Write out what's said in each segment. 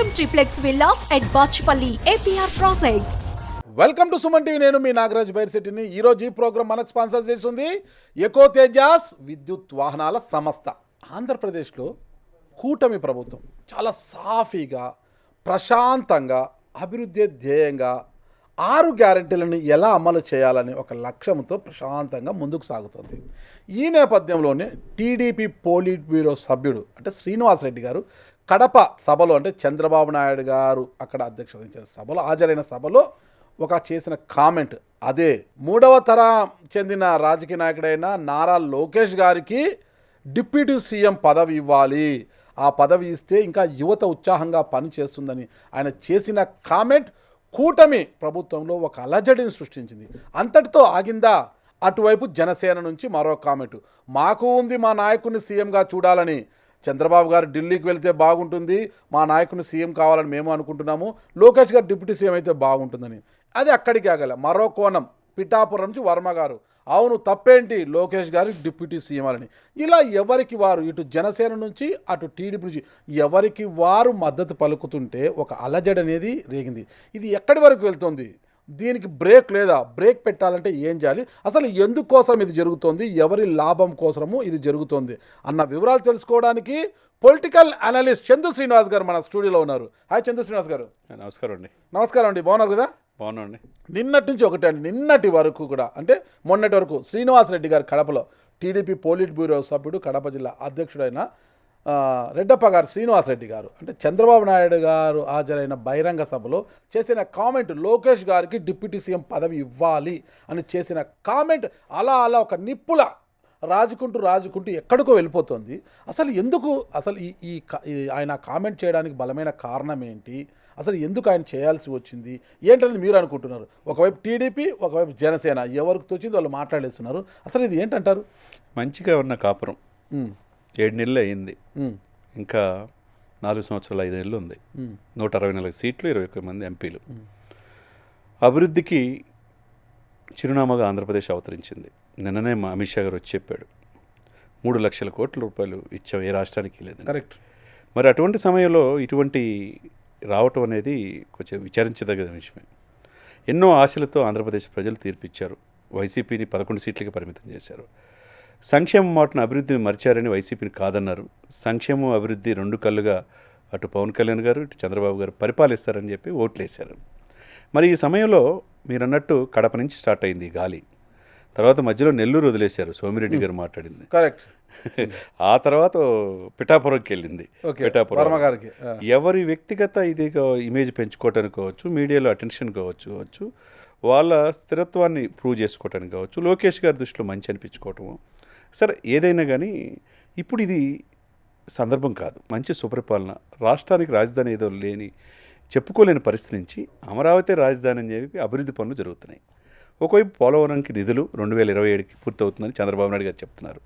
Premium triplex villas at Bachupally APR projects. Welcome to Suman TV. నేను మీ నాగరాజ్ బైర్శెట్టిని. ఈరోజు ఈ ప్రోగ్రాం మనకు స్పాన్సర్ చేస్తుంది ఎకో తేజాస్ విద్యుత్ వాహనాల సంస్థ. ఆంధ్రప్రదేశ్లో కూటమి ప్రభుత్వం చాలా సాఫీగా ప్రశాంతంగా అభివృద్ధి ధ్యేయంగా 6 గ్యారెంటీలను ఎలా అమలు చేయాలని ఒక లక్ష్యంతో ప్రశాంతంగా ముందుకు సాగుతుంది. ఈ నేపథ్యంలోనే టీడీపీ పోలిట్ బ్యూరో సభ్యుడు అంటే శ్రీనివాసరెడ్డి గారు కడప సభలో అంటే చంద్రబాబు నాయుడు గారు అక్కడ అధ్యక్షత వహించిన సభలో హాజరైన సభలో ఒక చేసిన కామెంట్, అదే 3వ తరం చెందిన రాజకీయ నాయకుడైన నారా లోకేష్ గారికి డిప్యూటీ సీఎం పదవి ఇవ్వాలి, ఆ పదవి ఇస్తే ఇంకా యువత ఉత్సాహంగా పనిచేస్తుందని ఆయన చేసిన కామెంట్ కూటమి ప్రభుత్వంలో ఒక అలజడిని సృష్టించింది. అంతటితో ఆగిందా? అటువైపు జనసేన నుంచి మరో కామెంట్, మాకు ఉంది మా నాయకుడిని సీఎంగా చూడాలని, చంద్రబాబు గారు ఢిల్లీకి వెళ్తే బాగుంటుంది, మా నాయకుడిని సీఎం కావాలని మేము అనుకుంటున్నాము, లోకేష్ గారు డిప్యూటీ సీఎం అయితే బాగుంటుందని. అది అక్కడికి ఆగల. మరో కోణం పిఠాపురం నుంచి వర్మ గారు, అవును తప్పేంటి లోకేష్ గారు డిప్యూటీ సీఎం అని. ఇలా ఎవరికి వారు, ఇటు జనసేన నుంచి అటు టీడీపీ నుంచి ఎవరికి వారు మద్దతు పలుకుతుంటే ఒక అలజడి అనేది రేగింది. ఇది ఎక్కడి వరకు వెళ్తుంది? దీనికి బ్రేక్ లేదా? బ్రేక్ పెట్టాలంటే ఏం చేయాలి? అసలు ఎందుకోసం ఇది జరుగుతోంది, ఎవరి లాభం కోసము ఇది జరుగుతోంది అన్న వివరాలు తెలుసుకోవడానికి పొలిటికల్ అనలిస్ట్ చందు శ్రీనివాస్ గారు మన స్టూడియోలో ఉన్నారు. హాయ్ చందు శ్రీనివాస్ గారు. నమస్కారం అండి. నమస్కారం అండి, బాగున్నారు కదా? బాగున్నాండి. నిన్నటి నుంచి ఒకటే అండి, నిన్నటి వరకు కూడా అంటే మొన్నటి వరకు శ్రీనివాసరెడ్డి గారు కడపలో టీడీపీ పోలిట్ బ్యూరో సభ్యుడు కడప జిల్లా అధ్యక్షుడైన రెడ్డప్ప గారు శ్రీనివాసరెడ్డి గారు అంటే చంద్రబాబు నాయుడు గారు హాజరైన బహిరంగ సభలో చేసిన కామెంట్, లోకేష్ గారికి డిప్యూటీ సీఎం పదవి ఇవ్వాలి అని చేసిన కామెంట్ అలా ఒక నిప్పుల రాజుకుంటూ ఎక్కడికో వెళ్ళిపోతుంది. అసలు ఎందుకు, అసలు ఈ ఆయన కామెంట్ చేయడానికి బలమైన కారణం ఏంటి, అసలు ఎందుకు ఆయన చేయాల్సి వచ్చింది ఏంటనేది మీరు అనుకుంటున్నారు? ఒకవైపు టీడీపీ, ఒకవైపు జనసేన, ఎవరికి తోచింది వాళ్ళు మాట్లాడేస్తున్నారు. అసలు ఇది ఏంటంటారు? మంచిగా ఉన్న కాపురం 7 నెలలు అయింది, ఇంకా 4 సంవత్సరాలు 5 నెలలు ఉంది. 164 సీట్లు, 21 మంది ఎంపీలు. అభివృద్ధికి చిరునామాగా ఆంధ్రప్రదేశ్ అవతరించింది. నిన్ననే మా అమిత్ షా గారు వచ్చి చెప్పాడు, 3 లక్షల కోట్ల రూపాయలు ఇచ్చాం, ఏ రాష్ట్రానికి లేదు. కరెక్ట్. మరి అటువంటి సమయంలో ఇటువంటి రావటం అనేది కొంచెం విచారించదగ్గ విషయమే. ఎన్నో ఆశలతో ఆంధ్రప్రదేశ్ ప్రజలు తీర్పిచ్చారు. వైసీపీని 11 సీట్లకి పరిమితం చేశారు. సంక్షేమ మాటను అభివృద్ధిని మర్చారని వైసీపీని కాదన్నారు. సంక్షేమం అభివృద్ధి 2 కళ్ళుగా అటు పవన్ కళ్యాణ్ గారు ఇటు చంద్రబాబు గారు పరిపాలిస్తారని చెప్పి ఓట్లేశారు. మరి ఈ సమయంలో మీరు అన్నట్టు కడప నుంచి స్టార్ట్ అయింది ఈ గాలి. తర్వాత మధ్యలో నెల్లూరు వదిలేశారు, సోమిరెడ్డి గారు మాట్లాడింది. కరెక్ట్. ఆ తర్వాత పిఠాపురంకి వెళ్ళింది. వర్మ గారికి ఎవరి వ్యక్తిగత ఇది ఇమేజ్ పెంచుకోవటానికి కావచ్చు, మీడియాలో అటెన్షన్ కావచ్చు, వాళ్ళ స్థిరత్వాన్ని ప్రూవ్ చేసుకోవటానికి కావచ్చు, లోకేష్ గారి దృష్టిలో మంచి అనిపించుకోవటము, సరే ఏదైనా కానీ ఇప్పుడు ఇది సందర్భం కాదు. మంచి సుపరిపాలన, రాష్ట్రానికి రాజధాని ఏదో చెప్పుకోలేని పరిస్థితి నుంచి అమరావతి రాజధాని అని చెప్పి అభివృద్ధి పనులు జరుగుతున్నాయి. ఒకవైపు పోలవరంకి నిధులు 2027కి పూర్తవుతుందని చంద్రబాబు నాయుడు గారు చెప్తున్నారు.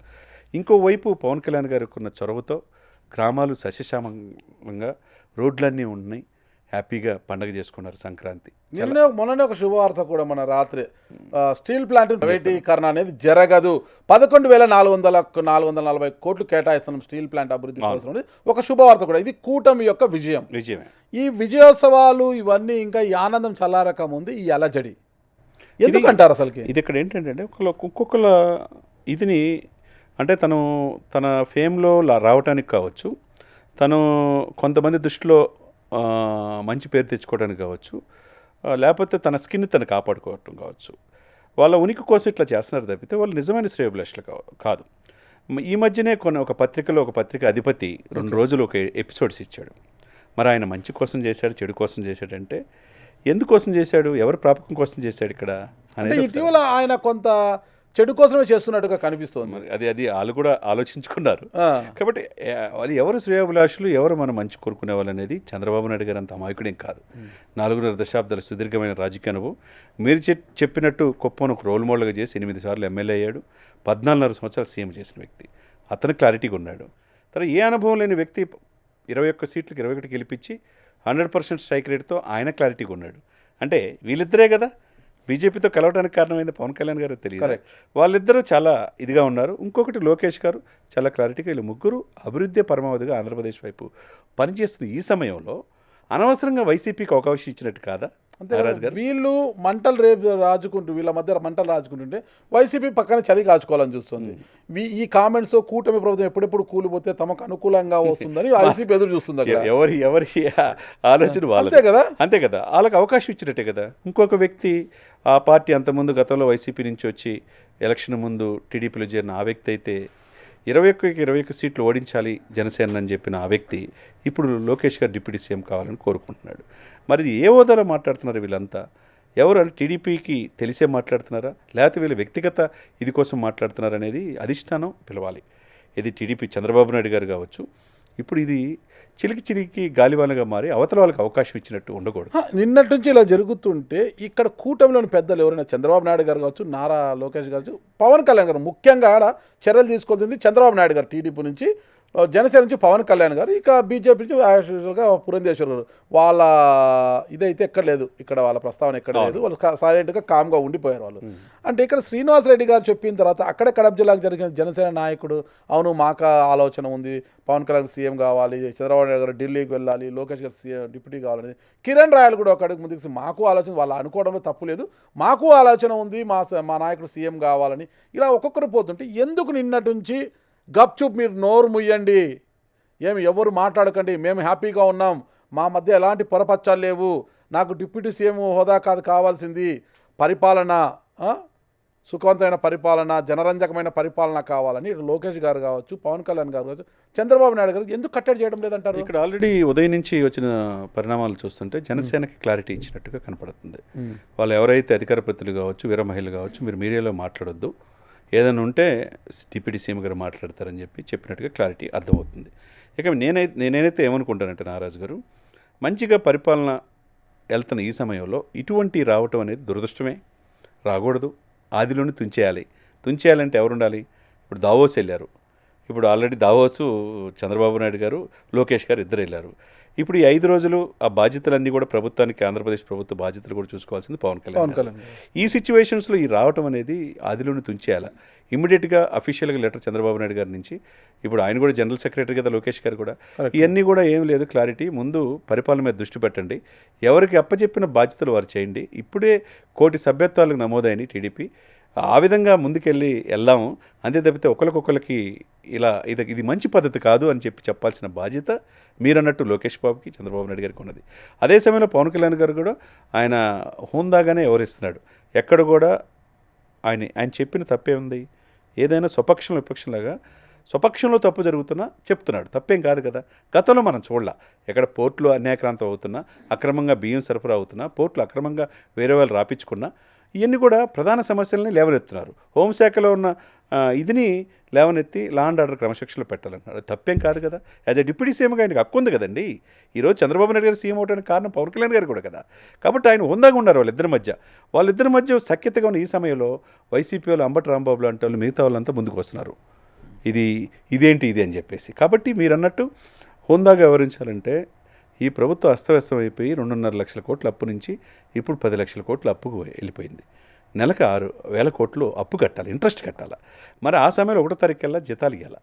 ఇంకోవైపు పవన్ కళ్యాణ్ గారికి ఉన్న చొరవతో గ్రామాలు సస్యశ్యామంగా రోడ్లన్నీ ఉన్నాయి, హ్యాపీగా పండగ చేసుకున్నారు సంక్రాంతి. మొన్ననే ఒక శుభవార్త కూడా, మన రాత్రి స్టీల్ ప్లాంట్ ప్రైవేటీకరణ అనేది జరగదు, 11,440 కోట్లు కేటాయిస్తున్నాం స్టీల్ ప్లాంట్ అభివృద్ధి కోసం, ఒక శుభవార్త కూడా. ఇది కూటమి యొక్క విజయమే. ఈ విజయోత్సవాలు ఇవన్నీ ఇంకా ఈ ఆనందం చల్లారక ముందు ఈ అలజడి ఎందుకంటారు అసలుకి? ఇది ఇక్కడ ఏంటంటే ఒక్కొక్కల ఇదిని అంటే తన ఫేమ్లో రావటానికి కావచ్చు, తను కొంతమంది దృష్టిలో మంచి పేరు తెచ్చుకోవడానికి కావచ్చు, లేకపోతే తన స్కిన్ తను కాపాడుకోవటం కావచ్చు, వాళ్ళ ఉనికి కోసం ఇట్లా చేస్తున్నారు తప్పితే వాళ్ళు నిజమైన శ్రేయోభిలాషులు కాదు. ఈ మధ్యనే ఒక పత్రిక అధిపతి 2 రోజులు ఒక ఎపిసోడ్స్ ఇచ్చాడు. మరి ఆయన మంచి కోసం చేశాడు, చెడు కోసం చేశాడంటే ఎందుకోసం చేశాడు, ఎవరి ప్రాపకం కోసం చేశాడు ఇక్కడ అనేది ఇటీవల ఆయన కొంత చెడు కోసమే చేస్తున్నట్టుగా కనిపిస్తుంది. అది వాళ్ళు కూడా ఆలోచించుకున్నారు. కాబట్టి వాళ్ళు ఎవరు శ్రేయోభిలాషులు, ఎవరు మనం మంచి కోరుకునే వాళ్ళు అనేది చంద్రబాబు నాయుడు గారు అంత అమాయకుడేం కాదు. 4.5 దశాబ్దాల సుదీర్ఘమైన రాజకీయ అనుభవం. మీరు చెప్పినట్టు కుప్పను ఒక రోల్ మోడల్గా చేసి 8 సార్లు ఎమ్మెల్యే అయ్యాడు, 14.5 సంవత్సరాలు సీఎం చేసిన వ్యక్తి. అతను క్లారిటీగా ఉన్నాడు. తర్వాత ఏ అనుభవం లేని వ్యక్తి 21 సీట్లకు 21 గెలిపించి 100% స్ట్రైక్ రేట్తో ఆయన క్లారిటీగా ఉన్నాడు. అంటే వీళ్ళిద్దరే కదా బీజేపీతో కలవడానికి కారణమైంది పవన్ కళ్యాణ్ గారు తెలియదు. వాళ్ళిద్దరూ చాలా ఇదిగా ఉన్నారు. ఇంకొకటి లోకేష్ గారు చాలా క్లారిటీగా, వీళ్ళు ముగ్గురు అభివృద్ధి పరమావధిగా ఆంధ్రప్రదేశ్ వైపు పనిచేస్తున్న ఈ సమయంలో అనవసరంగా వైసీపీకి అవకాశం ఇచ్చినట్టు కాదా అంతే నాగరాజు కదా. గారు? వీళ్ళు మంటలు రేపు రాజుకుంటూ వీళ్ళ మధ్య మంటలు రాజుకుంటుంటే వైసీపీ పక్కన చలి కాచుకోవాలని చూస్తుంది. ఈ కామెంట్స్ కూటమి ప్రభుత్వం ఎప్పుడెప్పుడు కూలిపోతే తమకు అనుకూలంగా వస్తుందని వైసీపీ ఎదురు చూస్తుంది అక్కడ. ఎవరి ఆలోచన వాళ్ళది. అంతే కదా. అంతే కదా, వాళ్ళకి అవకాశం ఇచ్చినట్టే కదా. ఇంకొక వ్యక్తి ఆ పార్టీ అంతకుముందు గతంలో వైసీపీ నుంచి వచ్చి ఎలక్షన్ ముందు టీడీపీలో చేరిన ఆ వ్యక్తి అయితే 21 సీట్లు ఓడించాలి జనసేన అని చెప్పిన ఆ వ్యక్తి ఇప్పుడు లోకేష్ గారు డిప్యూటీ సీఎం కావాలని కోరుకుంటున్నాడు. మరి ఇది ఏ హోదాలో మాట్లాడుతున్నారు వీళ్ళంతా? ఎవరు అంటే టీడీపీకి తెలిసే మాట్లాడుతున్నారా, లేకపోతే వీళ్ళు వ్యక్తిగత ఇది కోసం మాట్లాడుతున్నారు అనేది అధిష్టానం పిలవాలి. ఇది టీడీపీ చంద్రబాబు నాయుడు గారు కావచ్చు. ఇప్పుడు ఇది చిలికి గాలివానగా మారి అవతల వాళ్ళకి అవకాశం ఇచ్చినట్టు ఉండకూడదు. నిన్నటి నుంచి ఇలా జరుగుతుంటే ఇక్కడ కూటమిలోని పెద్దలు ఎవరైనా చంద్రబాబు నాయుడు గారు కావచ్చు, నారా లోకేష్ కావచ్చు, పవన్ కళ్యాణ్ గారు ముఖ్యంగా ఆడ చర్యలు తీసుకోవాల్సింది చంద్రబాబు నాయుడు గారు టీడీపీ నుంచి, జనసేన నుంచి పవన్ కళ్యాణ్ గారు, ఇక బీజేపీ నుంచి యాక్చువల్గా పురంధేశ్వర్ గారు. వాళ్ళ ఇదైతే ఎక్కడ లేదు, ఇక్కడ వాళ్ళ ప్రస్తావన ఎక్కడ లేదు. వాళ్ళు సైలెంట్గా కామ్గా ఉండిపోయారు వాళ్ళు. అంటే ఇక్కడ శ్రీనివాసరెడ్డి గారు చెప్పిన తర్వాత అక్కడే కడప జిల్లాకు జరిగిన జనసేన నాయకుడు, అవును మాకు ఆలోచన ఉంది, పవన్ కళ్యాణ్ సీఎం కావాలి, చంద్రబాబు నాయుడు గారు ఢిల్లీకి వెళ్ళాలి, లోకేష్ గారు సీఎం డిప్యూటీ కావాలని, కిరణ్ రాయలు కూడా ఒక అడుగు ముందుకు మాకు ఆలోచన, వాళ్ళు అనుకోవడంలో తప్పు లేదు, మాకు ఆలోచన ఉంది, మా నాయకుడు సీఎం కావాలని, ఇలా ఒక్కొక్కరు పోతుంటే ఎందుకు నిన్నటి నుంచి గప్చుప్ మీరు నోరు ముయ్యండి, ఏమి ఎవరు మాట్లాడకండి, మేము హ్యాపీగా ఉన్నాం, మా మధ్య ఎలాంటి పొరపచ్చాలు లేవు, నాకు డిప్యూటీ సీఎం హోదా కాదు కావాల్సింది, పరిపాలన సుఖవంతమైన పరిపాలన, జనరంజకమైన పరిపాలన కావాలని లోకేష్ గారు కావచ్చు, పవన్ కళ్యాణ్ గారు కావచ్చు, చంద్రబాబు నాయుడు గారు ఎందుకు కట్టడి చేయడం లేదంటారు? ఇక్కడ ఆల్రెడీ ఉదయం నుంచి వచ్చిన పరిణామాలు చూస్తుంటే జనసేనకి క్లారిటీ ఇచ్చినట్టుగా కనపడుతుంది. వాళ్ళు ఎవరైతే అధికార ప్రతినిధులు కావచ్చు, వీర మహిళలు కావచ్చు, మీరు మీడియాలో మాట్లాడొద్దు, ఏదైనా ఉంటే డిప్యూటీ సీఎం గారు మాట్లాడతారని చెప్పినట్టుగా క్లారిటీ అర్థమవుతుంది. ఇక నేనైతే ఏమనుకుంటానంటే నాగరాజు గారు, మంచిగా పరిపాలన వెళ్తున్న ఈ సమయంలో ఇటువంటి రావటం అనేది దురదృష్టమే, రాకూడదు. ఆదిలోనే తుంచేయాలంటే ఎవరు ఉండాలి? ఇప్పుడు దావోస్ వెళ్ళారు, ఇప్పుడు ఆల్రెడీ దావోసు చంద్రబాబు నాయుడు గారు, లోకేష్ గారు ఇద్దరు వెళ్ళారు. ఇప్పుడు ఈ 5 రోజులు ఆ బాధ్యతలన్నీ కూడా ప్రభుత్వానికి, ఆంధ్రప్రదేశ్ ప్రభుత్వ బాధ్యతలు కూడా చూసుకోవాల్సింది పవన్ కళ్యాణ్. ఈ సిచ్యువేషన్స్లో ఈ రావటం అనేది ఆదిలోనే తుంచేయాలి. ఇమ్మీడియట్గా అఫీషియల్గా లెటర్ చంద్రబాబు నాయుడు గారి నుంచి, ఇప్పుడు ఆయన కూడా జనరల్ సెక్రటరీ కదా లోకేష్ గారు కూడా, ఇవన్నీ కూడా ఏం లేదు క్లారిటీ. ముందు పరిపాలన మీద దృష్టి పెట్టండి, ఎవరికి అప్పచెప్పిన బాధ్యతలు వారు చేయండి. ఇప్పుడే 1 కోటి సభ్యత్వాలకు నమోదైన టీడీపీ, ఆ విధంగా ముందుకెళ్ళి వెళ్దాము. అంతే తప్పితే ఒకరికొకరికి ఇది మంచి పద్ధతి కాదు అని చెప్పాల్సిన బాధ్యత మీరన్నట్టు లోకేష్ బాబుకి, చంద్రబాబు నాయుడు గారికి ఉన్నది. అదే సమయంలో పవన్ కళ్యాణ్ గారు కూడా ఆయన హోందాగానే వ్యవహరిస్తున్నాడు. ఎక్కడ కూడా ఆయన చెప్పిన తప్పే ఉంది? ఏదైనా స్వపక్షంలో విపక్షంలాగా స్వపక్షంలో తప్పు జరుగుతున్నా చెప్తున్నాడు, తప్పేం కాదు కదా. గతంలో మనం చూడలా, ఎక్కడ పోర్టులు అన్యాక్రాంతం అవుతున్నా, అక్రమంగా బియ్యం సరఫరా అవుతున్నా, పోర్టులు అక్రమంగా వేరే వాళ్ళు రాపించుకున్నా, ఇవన్నీ కూడా ప్రధాన సమస్యలని లేవనెత్తున్నారు. హోంశాఖలో ఉన్న ఇదిని లేవనెత్తి లా అండ్ ఆర్డర్ క్రమశిక్షణలో పెట్టాలంటున్నారు. తప్పేం కాదు కదా. యాజ్ ఎ డిప్యూటీ సీఎంగా ఆయనకు హక్కు ఉంది కదండి. ఈరోజు చంద్రబాబు నాయుడు గారు సీఎం అవడానికి కారణం పవన్ కళ్యాణ్ గారు కూడా కదా. కాబట్టి ఆయన హోందాగా ఉన్నారు వాళ్ళిద్దరి మధ్య సఖ్యతగా ఉన్న ఈ సమయంలో వైసీపీ వాళ్ళు, అంబటి రాంబాబు లాంటి వాళ్ళు, మిగతా వాళ్ళంతా ముందుకు వస్తున్నారు. ఇది అని చెప్పేసి. కాబట్టి మీరు అన్నట్టు హోందాగా వ్యవహరించాలంటే ఈ ప్రభుత్వం అస్తవ్యస్తం అయిపోయి 2.5 లక్షల కోట్ల అప్పు నుంచి ఇప్పుడు 10 లక్షల కోట్ల అప్పుకు వెళ్ళిపోయింది. నెలకు 6,000 కోట్లు అప్పు కట్టాలి, ఇంట్రెస్ట్ కట్టాలి. మరి ఆ సమయంలో 1వ తారీఖుకల్లా జీతాలు ఇవ్వాలి.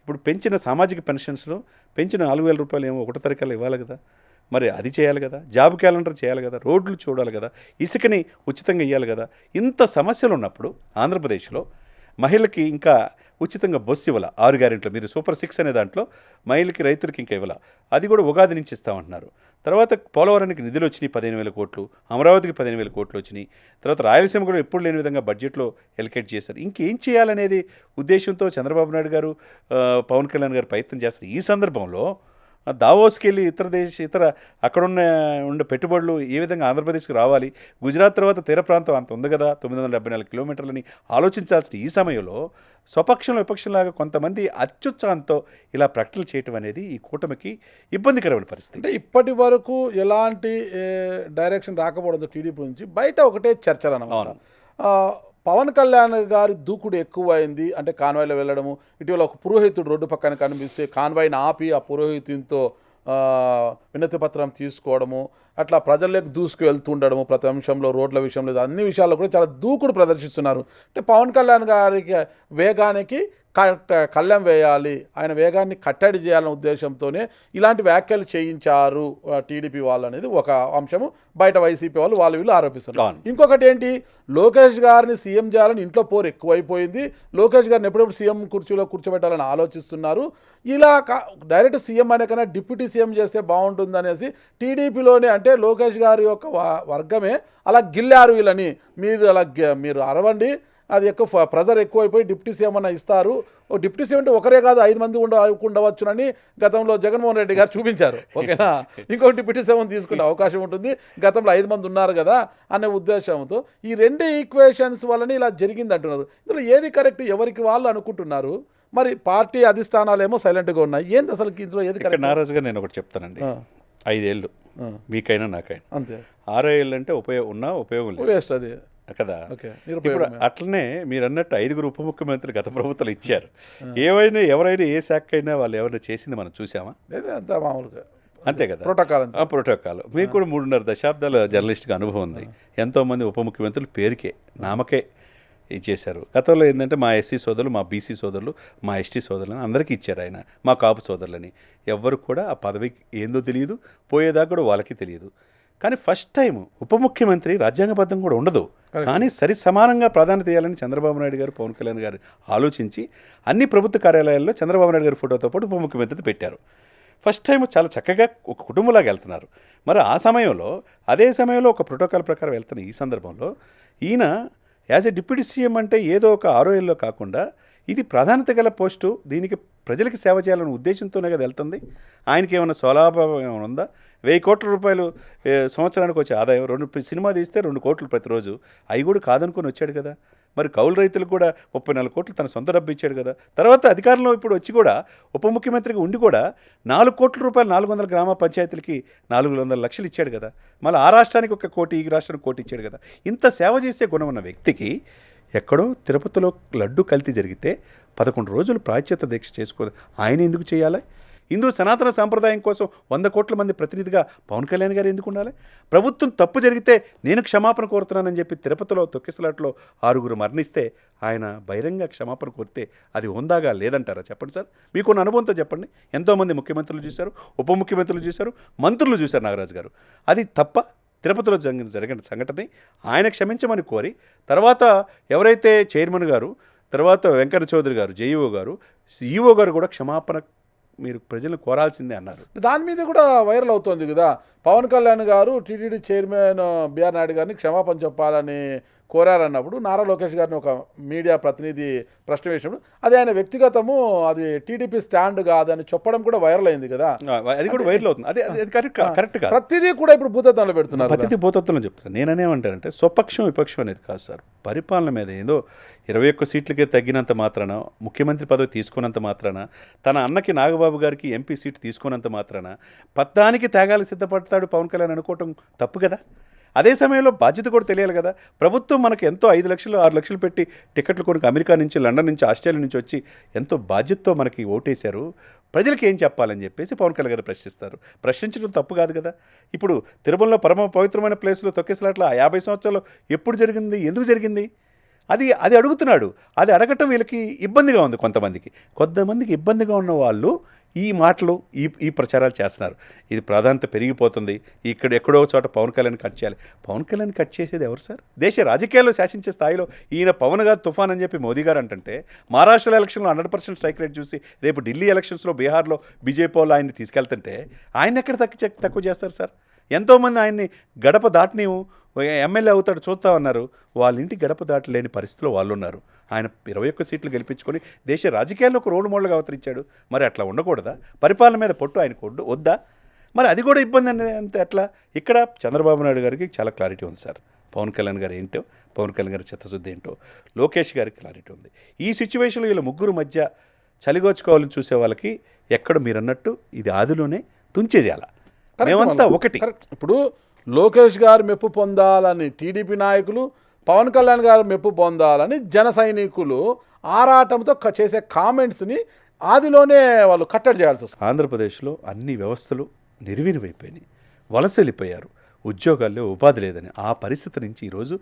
ఇప్పుడు పెంచిన సామాజిక పెన్షన్స్లో పెంచిన 4,000 రూపాయలు ఏమో 1వ తారీఖుకల్లా ఇవ్వాలి కదా. మరి అది చేయాలి కదా, జాబ్ క్యాలెండర్ చేయాలి కదా, రోడ్లు చూడాలి కదా, ఇసుకని ఉచితంగా ఇవ్వాలి కదా. ఇంత సమస్యలు ఉన్నప్పుడు ఆంధ్రప్రదేశ్లో మహిళలకి ఇంకా ఉచితంగా బస్సు ఇవ్వాల. 6 గ్యారెంట్లు, మీరు సూపర్ 6 అనే దాంట్లో మహిళలకి, రైతులకి ఇంకా ఇవ్వాల. అది కూడా ఉగాది నుంచి ఇస్తామంటున్నారు. తర్వాత పోలవరానికి నిధులు వచ్చినాయి 15,000 కోట్లు, అమరావతికి 15,000 కోట్లు వచ్చినాయి. తర్వాత రాయలసీమ కూడా ఎప్పుడు లేని విధంగా బడ్జెట్లో ఎలికేట్ చేశారు. ఇంకేం చేయాలనేది ఉద్దేశంతో చంద్రబాబు నాయుడు గారు, పవన్ కళ్యాణ్ గారు ప్రయత్నం చేస్తారు. ఈ సందర్భంలో దావోస్కి వెళ్ళి ఇతర ఉండే పెట్టుబడులు ఏ విధంగా ఆంధ్రప్రదేశ్కి రావాలి, గుజరాత్ తర్వాత తీర ప్రాంతం అంత ఉంది కదా, 974 కిలోమీటర్లని ఆలోచించాల్సిన ఈ సమయంలో స్వపక్షంలో విపక్షంలాగా కొంతమంది అత్యుత్సాహంతో ఇలా ప్రకటనలు చేయటం అనేది ఈ కూటమికి ఇబ్బందికరమైన పరిస్థితి. అంటే ఇప్పటి వరకు ఎలాంటి డైరెక్షన్ రాకపోవడంతో టీడీపీ నుంచి బయట ఒకటే చర్చలు అన్నమాట. పవన్ కళ్యాణ్ గారి దూకుడు ఎక్కువైంది. అంటే కాన్వాయ్లో వెళ్ళడము, ఇటీవల ఒక పురోహితుడు రోడ్డు పక్కన కనిపిస్తే కాన్వాయ్ని ఆపి ఆ పురోహితునితో వినతి పత్రం తీసుకోవడము, అట్లా ప్రజల్లోకి దూసుకు వెళ్తుండడము, ప్రతి అంశంలో, రోడ్ల విషయంలో, అన్ని విషయాల్లో కూడా చాలా దూకుడు ప్రదర్శిస్తున్నారు. అంటే పవన్ కళ్యాణ్ గారికి వేగానికి కళ్ళెం వేయాలి, ఆయన వేగాన్ని కట్టడి చేయాలనే ఉద్దేశంతోనే ఇలాంటి వ్యాఖ్యలు చేయించారు టీడీపీ వాళ్ళు అనేది ఒక అంశము. బయట వైసీపీ వాళ్ళు వీళ్ళు ఆరోపిస్తున్నారు. ఇంకొకటి ఏంటి, లోకేష్ గారిని సీఎం చేయాలని ఇంట్లో పోరు ఎక్కువైపోయింది. లోకేష్ గారిని ఎప్పుడెప్పుడు సీఎం కుర్చీలో కూర్చోబెట్టాలని ఆలోచిస్తున్నారు. ఇలా డైరెక్ట్ సీఎం అనే కన్నా డిప్యూటీ సీఎం చేస్తే బాగుంటుంది అనేసి టీడీపీలోనే, అంటే లోకేష్ గారి యొక్క వర్గమే అలా గిల్లారు వీళ్ళని. మీరు అరవండి, అది ఎక్కువ ప్రెజర్ ఎక్కువైపోయి డిప్యూటీ సీఎం అన్న ఇస్తారు. ఓ డిప్యూటీ సీఎం అంటే ఒకరే కాదు 5 మంది ఉండవచ్చునని గతంలో జగన్మోహన్ రెడ్డి గారు చూపించారు. ఓకేనా, ఇంకొక డిప్యూటీ సీఎం తీసుకునే అవకాశం ఉంటుంది, గతంలో 5 మంది ఉన్నారు కదా అనే ఉద్దేశంతో ఈ 2 ఈక్వేషన్స్ వలన ఇలా జరిగింది అంటున్నారు. ఇందులో ఏది కరెక్ట్, ఎవరికి వాళ్ళు అనుకుంటున్నారు. మరి పార్టీ అధిష్టానాలేమో సైలెంట్గా ఉన్నాయి. ఏంది అసలు ఇందులో ఏది కరెక్ట్? నారాజుగా నేను ఒకటి చెప్తానండి, 5 ఏళ్ళు మీకైనా నాకైనా, అంతే. 6 ఏళ్ళు అంటే ఉపయోగం లేదు, వేస్ట్ అది కదా. ఇప్పుడు అట్లనే మీరు అన్నట్టు 5 ఉప ముఖ్యమంత్రులు గత ప్రభుత్వాలు ఇచ్చారు. ఎవరైనా ఏ శాఖ అయినా వాళ్ళు ఎవరైనా చేసింది మనం చూసామా? అంతా మామూలుగా అంతే కదా, ప్రోటోకాల్. మీకు కూడా 3.5 దశాబ్దాల జర్నలిస్ట్గా అనుభవం ఉంది. ఎంతోమంది ఉప ముఖ్యమంత్రులు పేరుకే నామకే ఇచ్చేశారు. గతంలో ఏంటంటే మా ఎస్సీ సోదరులు, మా బీసీ సోదరులు, మా ఎస్టీ సోదరులని అందరికీ ఇచ్చారు ఆయన, మా కాపు సోదరులని. ఎవ్వరు కూడా ఆ పదవికి ఏందో తెలియదు, పోయేదాకా కూడా వాళ్ళకి తెలియదు. కానీ ఫస్ట్ టైం ఉప ముఖ్యమంత్రి రాజ్యాంగబద్ధం కూడా ఉండదు, కానీ సరి సమానంగా ప్రాధాన్యత ఇవ్వాలని చంద్రబాబు నాయుడు గారు, పవన్ కళ్యాణ్ గారు ఆలోచించి అన్ని ప్రభుత్వ కార్యాలయాల్లో చంద్రబాబు నాయుడు గారి ఫోటోతో పాటు ఉప ముఖ్యమంత్రి పెట్టారు. ఫస్ట్ టైం చాలా చక్కగా ఒక కుటుంబంలాగా వెళ్తున్నారు. మరి ఆ సమయంలో, అదే సమయంలో ఒక ప్రోటోకాల్ ప్రకారం వెళ్తున్న ఈ సందర్భంలో ఈయన యాజ్ ఎ డిప్యూటీ సీఎం అంటే ఏదో ఒక 6 ఏళ్ళలో కాకుండా ఇది ప్రాధాన్యత గల పోస్టు, దీనికి ప్రజలకు సేవ చేయాలనే ఉద్దేశంతోనే కదా వెళ్తుంది. ఆయనకి ఏమైనా స్వలాభం ఏమైనా ఉందా? 1000 కోట్ల రూపాయలు సంవత్సరానికి వచ్చే ఆదాయం, 2 సినిమా తీస్తే 2 కోట్లు ప్రతిరోజు, అవి కూడా కాదనుకొని వచ్చాడు కదా. మరి కౌలు రైతులకు కూడా 34 కోట్లు తన సొంత డబ్బు ఇచ్చాడు కదా. తర్వాత అధికారంలో ఇప్పుడు వచ్చి కూడా ఉప ముఖ్యమంత్రిగా ఉండి కూడా 4 కోట్ల రూపాయలు 400 గ్రామ పంచాయతీలకి 400 లక్షలు ఇచ్చాడు కదా. మళ్ళీ ఆ రాష్ట్రానికి 1 కోటి, ఈ రాష్ట్రానికి 1 కోటి ఇచ్చాడు కదా. ఇంత సేవ చేసే గుణం ఉన్న వ్యక్తికి ఎక్కడో తిరుపతిలో లడ్డు కల్తీ జరిగితే 11 రోజులు ప్రాయశ్చిత్త దీక్ష చేసుకో ఆయన ఎందుకు చేయాలి? హిందూ సనాతన సాంప్రదాయం కోసం 100 కోట్ల మంది ప్రతినిధిగా పవన్ కళ్యాణ్ గారు ఎందుకు ఉండాలి? ప్రభుత్వం తప్పు జరిగితే నేను క్షమాపణ కోరుతున్నానని చెప్పి తిరుపతిలో తొక్కిసలాట్లో 6 మరణిస్తే ఆయన బహిరంగ క్షమాపణ కోరితే అది హోందాగా లేదంటారా? చెప్పండి సార్, మీకున్న అనుభవంతో చెప్పండి. ఎంతోమంది ముఖ్యమంత్రులు చూశారు, ఉప ముఖ్యమంత్రులు చూశారు, మంత్రులు చూశారు నాగరాజు గారు. అది తప్ప? తిరుపతిలో జరిగిన సంఘటనని ఆయన క్షమించమని కోరి, తర్వాత ఎవరైతే చైర్మన్ గారు, తర్వాత వెంకట చౌదరి గారు, జేఈఓ గారు, సిఈఓ గారు కూడా క్షమాపణ మీరు ప్రజలను కోరాల్సిందే అన్నారు. దాని మీద కూడా వైరల్ అవుతోంది కదా. పవన్ కళ్యాణ్ గారు టీటీడీ చైర్మన్ బిఆర్ నాయుడు గారిని క్షమాపణ చెప్పాలని కోరారన్నప్పుడు నారా లోకేష్ గారిని ఒక మీడియా ప్రతినిధి ప్రశ్న వేసినప్పుడు అది ఆయన వ్యక్తిగతము, అది టీడీపీ స్టాండ్ కాదని చెప్పడం కూడా వైరల్ అయింది కదా. అది కూడా వైరల్ అవుతుంది. అది కరెక్ట్ కాదు. ప్రతిదీ కూడా ఇప్పుడు భూతత్వంలో పెడుతున్నారు. ప్రతిదీ భూతత్వంలో చెప్తున్నారు. నేనేమంటానంటే స్వపక్షం విపక్షం అనేది కాదు సార్. పరిపాలన మీద ఏదో 21 సీట్లకే తగ్గినంత మాత్రాన, ముఖ్యమంత్రి పదవి తీసుకున్నంత మాత్రాన, తన అన్నకి నాగబాబు గారికి ఎంపీ సీటు తీసుకున్నంత మాత్రాన పత్తానికి త్యాగాలు సిద్ధపడతాడు పవన్ కళ్యాణ్ అనుకోవటం తప్పు కదా. అదే సమయంలో బాధ్యత కూడా తెలియాలి కదా. ప్రభుత్వం మనకు ఎంతో 5 లక్షలు 6 లక్షలు పెట్టి టికెట్లు కొనుక్కు అమెరికా నుంచి, లండన్ నుంచి, ఆస్ట్రేలియా నుంచి వచ్చి ఎంతో బాధ్యతతో మనకి ఓటేశారు. ప్రజలకు ఏం చెప్పాలని చెప్పేసి పవన్ కళ్యాణ్ గారు ప్రశ్నిస్తారు. ప్రశ్నించడం తప్పు కాదు కదా. ఇప్పుడు తిరుమలలో పరమ పవిత్రమైన ప్లేస్లో తొక్కిసలాట్ల 50 సంవత్సరాలు ఎప్పుడు జరిగింది, ఎందుకు జరిగింది? అది అడుగుతున్నాడు. అది అడగటం వీళ్ళకి ఇబ్బందిగా ఉంది. కొంతమందికి ఇబ్బందిగా ఉన్న వాళ్ళు ఈ మాటలు, ఈ ప్రచారాలు చేస్తున్నారు. ఇది ప్రాధాన్యత పెరిగిపోతుంది, ఇక్కడ ఎక్కడో చోట పవన్ కళ్యాణ్ కట్ చేయాలి. పవన్ కళ్యాణ్ కట్ చేసేది ఎవరు సార్? దేశ రాజకీయాల్లో శాసించే స్థాయిలో ఈయన పవన్ గారు తుఫాన్ అని చెప్పి మోదీ గారు అంటుంటే, మహారాష్ట్ర ఎలక్షన్లో 100% స్ట్రైక్ రేట్ చూసి రేపు ఢిల్లీ ఎలక్షన్స్లో, బీహార్లో బీజేపీ వాళ్ళు ఆయన్ని తీసుకెళ్తుంటే ఆయన ఎక్కడ తక్కువ చేస్తారు సార్? ఎంతోమంది ఆయన్ని గడప దాటిని ఎమ్మెల్యే అవుతాడు చూస్తా ఉన్నారు. వాళ్ళ ఇంటి గడప దాటలేని పరిస్థితిలో వాళ్ళు ఉన్నారు. ఆయన 21 సీట్లు గెలిపించుకొని దేశ రాజకీయాల్లో ఒక రోల్ మోడల్గా అవతరించాడు. మరి అట్లా ఉండకూడదా? పరిపాలన మీద పట్టు ఆయనకు వద్దా? మరి అది కూడా ఇబ్బంది అంతే. అట్లా ఇక్కడ చంద్రబాబు నాయుడు గారికి చాలా క్లారిటీ ఉంది సార్. పవన్ కళ్యాణ్ గారు ఏంటో, పవన్ కళ్యాణ్ గారి చిత్తశుద్ధి ఏంటో, లోకేష్ గారికి క్లారిటీ ఉంది. ఈ సిచ్యువేషన్లో వీళ్ళ ముగ్గురు మధ్య చలిగోచుకోవాలని చూసే వాళ్ళకి ఎక్కడ మీరు అన్నట్టు ఇది ఆదిలోనే తుంచేయాల. మేమంతా ఒకటి. ఇప్పుడు లోకేష్ గారు మెప్పు పొందాలని టీడీపీ నాయకులు, పవన్ కళ్యాణ్ గారు మెప్పు పొందాలని జన సైనికులు ఆరాటంతో చేసే కామెంట్స్ని ఆదిలోనే వాళ్ళు కట్టడి చేయాల్సి వస్తుంది. ఆంధ్రప్రదేశ్లో అన్ని వ్యవస్థలు నిర్వీర్యమైపోయినాయి. వలస వెళ్ళిపోయారు. ఉద్యోగాల్లో ఉపాధి లేదని ఆ పరిస్థితి నుంచి ఈరోజు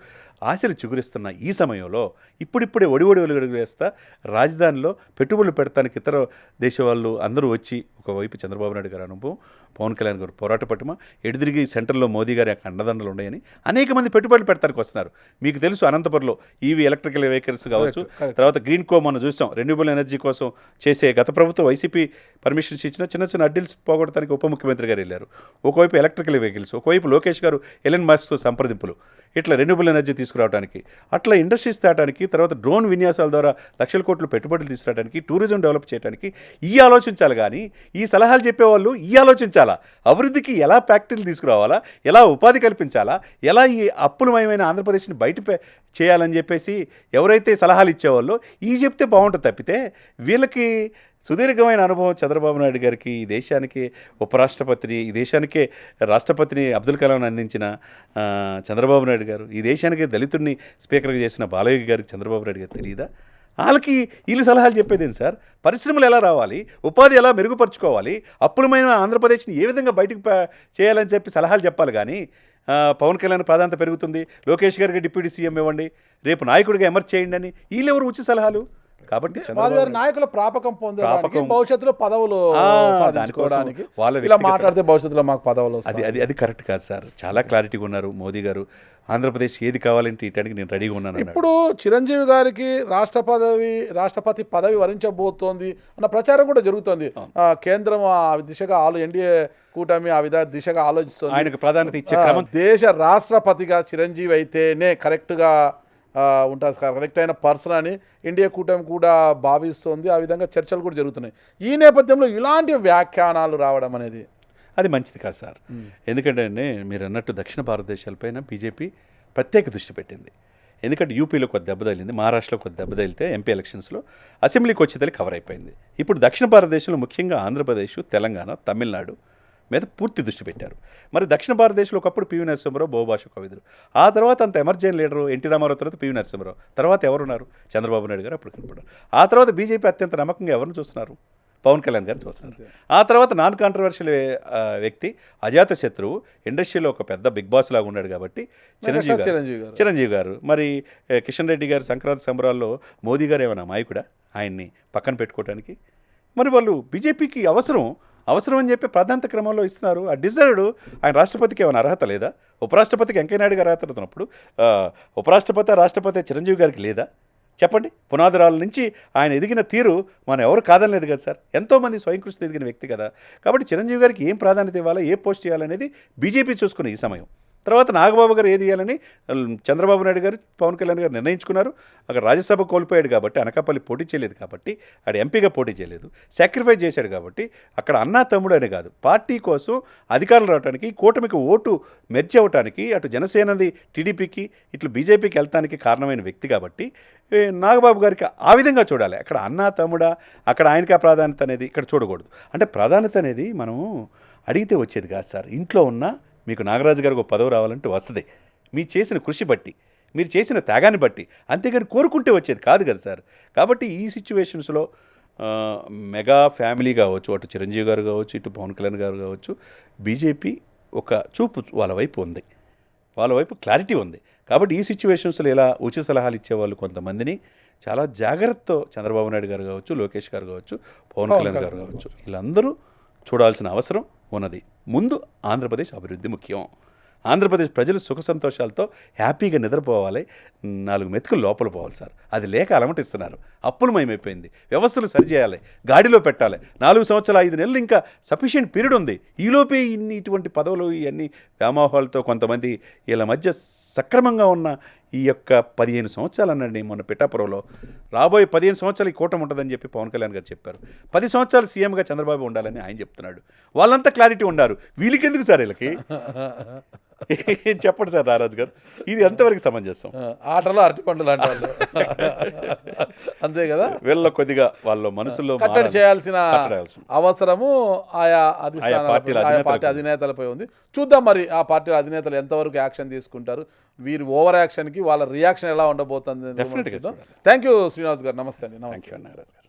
ఆశలు చిగురిస్తున్న ఈ సమయంలో ఇప్పుడిప్పుడే ఒడిగడుగు వేస్తా రాజధానిలో పెట్టుబడులు పెడతానికి ఇతర దేశ వాళ్ళు అందరూ వచ్చి ఒకవైపు చంద్రబాబు నాయుడు గారి అనుభవం, పవన్ కళ్యాణ్ గారు పోరాట పట్టుమ, ఎడుదిరిగి సెంటర్లో మోదీ గారి యొక్క అండదండలు ఉన్నాయని అనేక మంది పెట్టుబడులు పెడతానికి వస్తున్నారు. మీకు తెలుసు అనంతపురంలో ఈవీ ఎలక్ట్రికల్ వెహికల్స్ కావచ్చు, తర్వాత గ్రీన్ కో మనం చూసాం రెన్యూబుల్ ఎనర్జీ కోసం చేసే గత ప్రభుత్వం వైసీపీ పర్మిషన్స్ ఇచ్చిన చిన్న చిన్న అడ్డిల్స్ పోగొట్టడానికి ఉప ముఖ్యమంత్రి గారు వెళ్ళారు. ఒకవైపు ఎలక్ట్రికల్ వెహికల్స్, ఒకవైపు లోకేష్ గారు ఎలన్ మస్క్తో సంప్రదింపులు, ఇట్లా రెన్యూబుల్ ఎనర్జీ తీసుకురావడానికి, అట్లా ఇండస్ట్రీస్ తేవడానికి, తర్వాత డ్రోన్ విన్యాసాల ద్వారా లక్షల కోట్లు పెట్టుబడులు తీసుకురావడానికి, టూరిజం డెవలప్ చేయడానికి ఈ ఆలోచించాలి. కానీ ఈ సలహాలు చెప్పేవాళ్ళు ఈ ఆలోచించాలా, అభివృద్ధికి ఎలా ఫ్యాక్టరీలు తీసుకురావాలా, ఎలా ఉపాధి కల్పించాలా, ఎలా ఈ అప్పులమయమైన ఆంధ్రప్రదేశ్ని బయట చేయాలని చెప్పేసి ఎవరైతే సలహాలు ఇచ్చేవాళ్ళో ఈ చెప్తే బాగుంటుంది తప్పితే వీళ్ళకి సుదీర్ఘమైన అనుభవం చంద్రబాబు నాయుడు గారికి, ఈ దేశానికి ఉపరాష్ట్రపతిని, ఈ దేశానికే రాష్ట్రపతిని అబ్దుల్ కలాం అందించిన చంద్రబాబు నాయుడు గారు, ఈ దేశానికి దళితుడిని స్పీకర్గా చేసిన బాలయ్య గారికి చంద్రబాబు నాయుడు గారు తెలియదా? వాళ్ళకి వీళ్ళు సలహాలు చెప్పేదేంటి సార్? పరిశ్రమలు ఎలా రావాలి, ఉపాధి ఎలా మెరుగుపరుచుకోవాలి, అప్పులమైన ఆంధ్రప్రదేశ్ని ఏ విధంగా బయటకు చేయాలని చెప్పి సలహాలు చెప్పాలి. కానీ పవన్ కళ్యాణ్ ప్రాధాన్యత పెరుగుతుంది, లోకేష్ గారికి డిప్యూటీ సీఎం ఇవ్వండి, రేపు నాయకుడిగా ఎమర్జ్ చేయండి అని వీళ్ళెవరు ఉచిత సలహాలు? కాబట్టి నాయకుల ప్రాపకం పొందడానికి భవిష్యత్తులో పదవులు సాధించుకోవడానికి ఇలా మాట్లాడితే భవిష్యత్తులో మాకు పదవులు అది కరెక్ట్ కాదు సార్. చాలా క్లారిటీగా ఉన్నారు మోదీ గారు. ఆంధ్రప్రదేశ్ ఏది కావాలంటే ఇటానికి నేను రెడీగా ఉన్నాను. ఇప్పుడు చిరంజీవి గారికి రాష్ట్రపతి పదవి వరించబోతోంది అన్న ప్రచారం కూడా జరుగుతోంది. కేంద్రం ఆ దిశగా ఎన్డీఏ కూటమి ఆ దిశగా ఆలోచిస్తుంది. ఆయనకు ప్రాధాన్యత ఇచ్చే క్రమం దేశ రాష్ట్రపతిగా చిరంజీవి అయితేనే కరెక్ట్గా ఉంటారు, కరెక్ట్ అయిన పర్సన్ అని ఇండియా కూటమి కూడా భావిస్తోంది. ఆ విధంగా చర్చలు కూడా జరుగుతున్నాయి. ఈ నేపథ్యంలో ఇలాంటి వ్యాఖ్యానాలు రావడం అనేది అది మంచిది కాదు సార్. ఎందుకంటే మీరు అన్నట్టు దక్షిణ భారతదేశాలపైన బీజేపీ ప్రత్యేక దృష్టి పెట్టింది. ఎందుకంటే యూపీలో కొద్ది దెబ్బ తగిలింది, మహారాష్ట్రలో కొద్ది దెబ్బ తగిలితే ఎంపీ ఎలక్షన్స్లో, అసెంబ్లీకి వచ్చేది కవర్ అయిపోయింది. ఇప్పుడు దక్షిణ భారతదేశంలో ముఖ్యంగా ఆంధ్రప్రదేశ్, తెలంగాణ, తమిళనాడు మీద పూర్తి దృష్టి పెట్టారు. మరి దక్షిణ భారతదేశంలో ఒకప్పుడు పివి నరసింహరావు బహుభాష కవిదులు, ఆ తర్వాత అంత ఎమర్జెన్సీ లీడరు ఎన్టీ రామారావు, తర్వాత పివి నరసింహరావు, తర్వాత ఎవరున్నారు? చంద్రబాబు నాయుడు గారు అప్పుడు కనపడారు. ఆ తర్వాత బీజేపీ అత్యంత నమ్మకంగా ఎవరిని చూస్తున్నారు? పవన్ కళ్యాణ్ గారు చూస్తున్నారు. ఆ తర్వాత నాన్ కాంట్రవర్షియల్ వ్యక్తి, అజాత శత్రువు, ఇండస్ట్రీలో ఒక పెద్ద బిగ్ బాస్ లాగా ఉన్నాడు కాబట్టి చిరంజీవి గారు. మరి కిషన్ రెడ్డి గారు సంక్రాంతి సంబరాల్లో మోదీ గారు ఏమైనా నాయకుడా ఆయన్ని పక్కన పెట్టుకోవడానికి? మరి వాళ్ళు బీజేపీకి అవసరం అని చెప్పి ప్రాధాన్యత క్రమంలో ఇస్తున్నారు. ఆ డిజర్వ్డ్. ఆయన రాష్ట్రపతికి ఏమైనా అర్హత లేదా? ఉపరాష్ట్రపతికి వెంకయ్య నాయుడు గారు అర్హత ఉన్నప్పుడు రాష్ట్రపతి చిరంజీవి గారికి లేదా? చెప్పండి. పునాదురాల నుంచి ఆయన ఎదిగిన తీరు మనం ఎవరు కాదనలేదు కదా సార్. ఎంతోమంది స్వయం కృషితో ఎదిగిన వ్యక్తి కదా. కాబట్టి చిరంజీవి గారికి ఏం ప్రాధాన్యత ఇవ్వాలా, ఏ పోస్ట్ చేయాలనేది బీజేపీ చూసుకునే ఈ సమయం. తర్వాత నాగబాబు గారు ఏది చేయాలని చంద్రబాబు నాయుడు గారు, పవన్ కళ్యాణ్ గారు నిర్ణయించుకున్నారు. అక్కడ రాజ్యసభ కోల్పోయాడు కాబట్టి, అనకాపల్లి పోటీ చేయలేదు కాబట్టి, ఆడ ఎంపీగా పోటీ చేయలేదు, సాక్రిఫైస్ చేశాడు కాబట్టి, అక్కడ అన్నా తమ్ముడు అని కాదు, పార్టీ కోసం అధికారులు రావడానికి, కూటమికి ఓటు మెర్చి అవ్వటానికి, అటు జనసేనది టీడీపీకి, ఇట్లా బీజేపీకి వెళ్తానికి కారణమైన వ్యక్తి కాబట్టి నాగబాబు గారికి ఆ విధంగా చూడాలి. అక్కడ అన్నా తమ్ముడా, అక్కడ ఆయనకి ఆ ప్రాధాన్యత అనేది ఇక్కడ చూడకూడదు. అంటే ప్రాధాన్యత అనేది మనం అడిగితే వచ్చేది కాదు సార్. ఇంట్లో ఉన్న మీకు నాగరాజు గారికి ఒక పదవి రావాలంటే వస్తుంది మీరు చేసిన కృషి బట్టి, మీరు చేసిన త్యాగాన్ని బట్టి, అంతేగాని కోరుకుంటే వచ్చేది కాదు కదా సార్. కాబట్టి ఈ సిచ్యువేషన్స్లో మెగా ఫ్యామిలీ కావచ్చు, అటు చిరంజీవి గారు కావచ్చు, ఇటు పవన్ కళ్యాణ్ గారు కావచ్చు, బీజేపీ ఒక చూపు వాళ్ళ వైపు ఉంది, వాళ్ళ వైపు క్లారిటీ ఉంది. కాబట్టి ఈ సిచ్యువేషన్స్లో ఇలా ఉచిత సలహాలు ఇచ్చేవాళ్ళు కొంతమందిని చాలా జాగ్రత్తతో చంద్రబాబు నాయుడు గారు కావచ్చు, లోకేష్ గారు కావచ్చు, పవన్ కళ్యాణ్ గారు కావచ్చు, వీళ్ళందరూ చూడాల్సిన అవసరం ఉన్నది. ముందు ఆంధ్రప్రదేశ్ అభివృద్ధి ముఖ్యం. ఆంధ్రప్రదేశ్ ప్రజలు సుఖ సంతోషాలతో హ్యాపీగా నిద్రపోవాలి, 4 మెతుకులు లోపల పోవాలి సార్. అది లేక అలమటిస్తున్నారు. అప్పులమయమైపోయింది. వ్యవస్థలు సరిచేయాలి, గాడిలో పెట్టాలి. 4 సంవత్సరాలు 5 నెలలు ఇంకా సఫిషియెంట్ పీరియడ్ ఉంది. ఈలోపే ఇటువంటి పదవులు ఇవన్నీ వ్యామోహాలతో కొంతమంది వీళ్ళ మధ్య సక్రమంగా ఉన్న ఈ యొక్క 15 సంవత్సరాలు అనండి. మొన్న పిఠాపురంలో రాబోయే 15 సంవత్సరాలు ఈ కూటమి ఉంటుందని చెప్పి పవన్ కళ్యాణ్ గారు చెప్పారు. 10 సంవత్సరాలు సీఎంగా చంద్రబాబు ఉండాలని ఆయన చెప్తున్నాడు. వాళ్ళంతా క్లారిటీ ఉన్నారు, వీళ్ళకెందుకు సార్ వీళ్ళకి? చెప్పండి సార్ నారాజు గారు, ఇది ఎంతవరకు సమంజసం? ఆటలో అరటిపండులు అంటారు అంతే కదా. వీళ్ళ కొద్దిగా వాళ్ళ మనసులో కట్టడి చేయాల్సిన అవసరము ఆయా పార్టీ అధినేతలపై ఉంది. చూద్దాం మరి ఆ పార్టీ అధినేతలు ఎంతవరకు యాక్షన్ తీసుకుంటారు, వీరి ఓవర్ యాక్షన్కి వాళ్ళ రియాక్షన్ ఎలా ఉండబోతుంది. థ్యాంక్ యూ శ్రీనివాస్ గారు, నమస్తే అండి. నమస్తే.